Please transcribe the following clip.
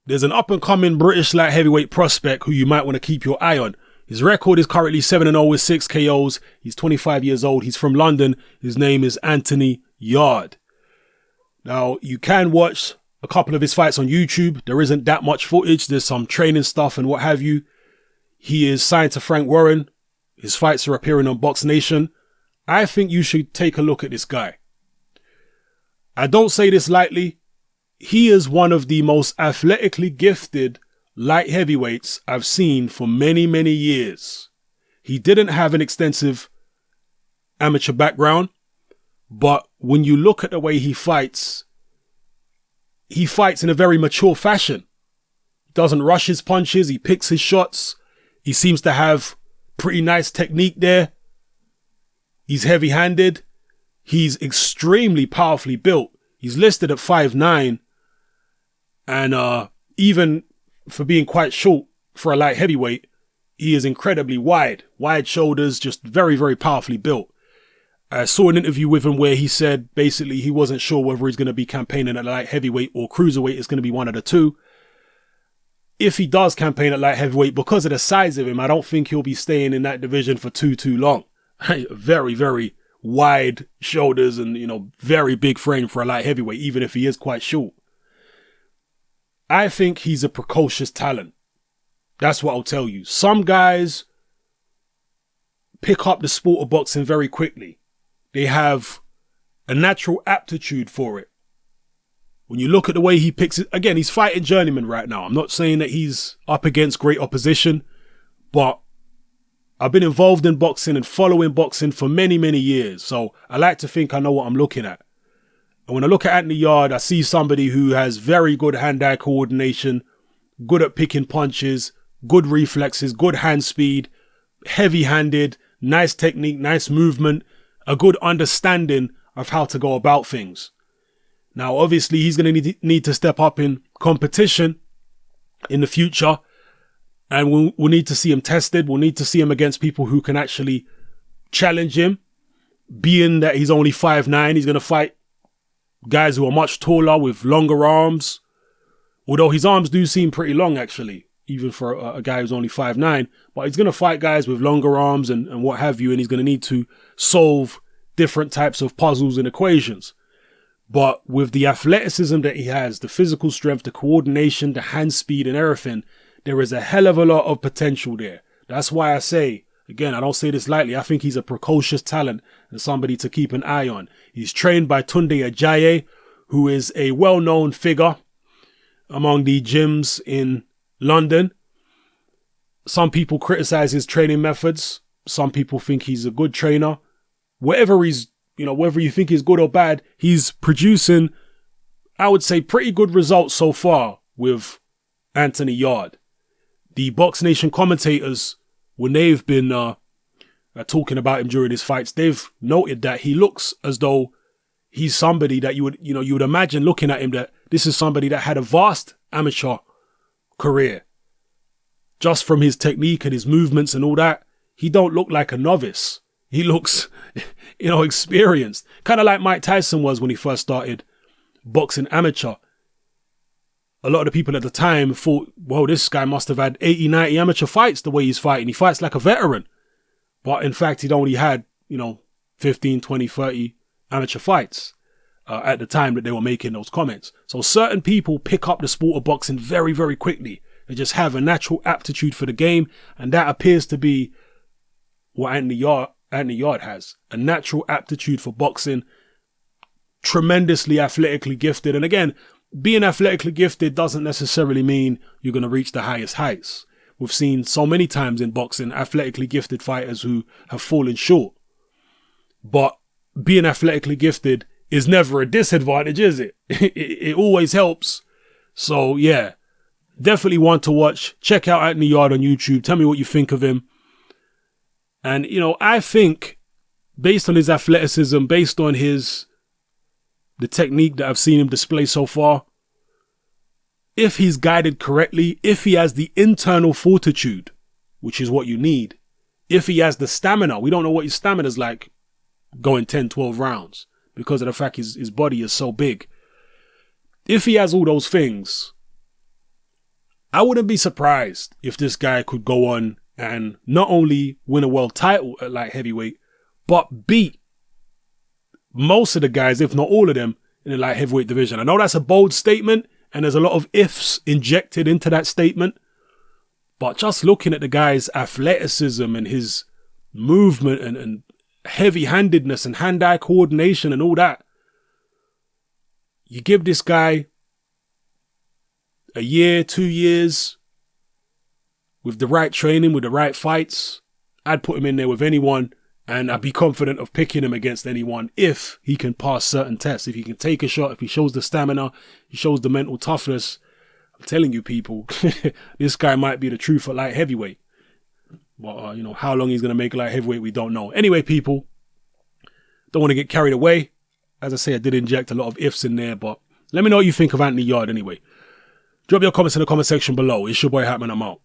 there's an up-and-coming British light heavyweight prospect who you might want to keep your eye on. His record is currently 7-0 with 6 KOs. He's 25 years old. He's from London. His name is Anthony Yarde. Now, you can watch a couple of his fights on YouTube. There isn't that much footage. There's some training stuff and what have you. He is signed to Frank Warren. His fights are appearing on Box Nation. I think you should take a look at this guy. I don't say this lightly. He is one of the most athletically gifted light heavyweights I've seen for many, many years. He didn't have an extensive amateur background, but when you look at the way he fights in a very mature fashion. He doesn't rush his punches. He picks his shots. He seems to have pretty nice technique there. He's heavy-handed. He's extremely powerfully built. He's listed at 5'9", and even for being quite short for a light heavyweight, he is incredibly wide. Wide shoulders, just very, very powerfully built. I saw an interview with him where he said basically he wasn't sure whether he's going to be campaigning at light heavyweight or cruiserweight. It's going to be one of the two. If he does campaign at light heavyweight, because of the size of him, I don't think he'll be staying in that division for too long. Very, very wide shoulders and, very big frame for a light heavyweight, even if he is quite short. I think he's a precocious talent. That's what I'll tell you. Some guys pick up the sport of boxing very quickly. They have a natural aptitude for it. When you look at the way he picks it, again, he's fighting journeyman right now. I'm not saying that he's up against great opposition, but I've been involved in boxing and following boxing for many, many years. So I like to think I know what I'm looking at. And when I look at Anthony Yarde, I see somebody who has very good hand-eye coordination, good at picking punches, good reflexes, good hand speed, heavy-handed, nice technique, nice movement, a good understanding of how to go about things. Now, obviously, he's going to need to step up in competition in the future, and we'll need to see him tested. We'll need to see him against people who can actually challenge him. Being that he's only 5'9", he's going to fight guys who are much taller with longer arms. Although his arms do seem pretty long, actually, even for a guy who's only 5'9". But he's going to fight guys with longer arms and what have you, and he's going to need to solve different types of puzzles and equations. But with the athleticism that he has, the physical strength, the coordination, the hand speed and everything, there is a hell of a lot of potential there. That's why I say, again, I don't say this lightly, I think he's a precocious talent and somebody to keep an eye on. He's trained by Tunde Ajayi, who is a well-known figure among the gyms in London. Some people criticize his training methods. Some people think he's a good trainer. Whether you think he's good or bad, he's producing, I would say, pretty good results so far with Anthony Yarde. The Box Nation commentators, when they've been talking about him during his fights, they've noted that he looks as though he's somebody that you would imagine looking at him that this is somebody that had a vast amateur career. Just from his technique and his movements and all that, he don't look like a novice. He looks, experienced. Kind of like Mike Tyson was when he first started boxing amateur. A lot of the people at the time thought, well, this guy must have had 80, 90 amateur fights the way he's fighting. He fights like a veteran. But in fact, he'd only had, 15, 20, 30 amateur fights at the time that they were making those comments. So certain people pick up the sport of boxing very, very quickly. They just have a natural aptitude for the game. And that appears to be what Anthony Yarde has. A natural aptitude for boxing. Tremendously athletically gifted. And again, being athletically gifted doesn't necessarily mean you're going to reach the highest heights. We've seen so many times in boxing athletically gifted fighters who have fallen short. But being athletically gifted is never a disadvantage, is it? It always helps. So yeah, definitely one to watch. Check out Anthony Yarde on YouTube. Tell me what you think of him. And, I think based on his athleticism, based on the technique that I've seen him display so far, if he's guided correctly, if he has the internal fortitude, which is what you need, if he has the stamina, we don't know what his stamina is like going 10, 12 rounds because of the fact his body is so big. If he has all those things, I wouldn't be surprised if this guy could go on and not only win a world title at light heavyweight, but beat most of the guys, if not all of them, in the light heavyweight division. I know that's a bold statement, and there's a lot of ifs injected into that statement. But just looking at the guy's athleticism and his movement and heavy-handedness and hand-eye coordination and all that, you give this guy a year, 2 years, with the right training, with the right fights, I'd put him in there with anyone, and I'd be confident of picking him against anyone if he can pass certain tests. If he can take a shot, if he shows the stamina, he shows the mental toughness. I'm telling you, people, this guy might be the truth at light heavyweight. But, how long he's going to make light heavyweight, we don't know. Anyway, people, don't want to get carried away. As I say, I did inject a lot of ifs in there, but let me know what you think of Anthony Yarde anyway. Drop your comments in the comment section below. It's your boy Hatman, I'm out.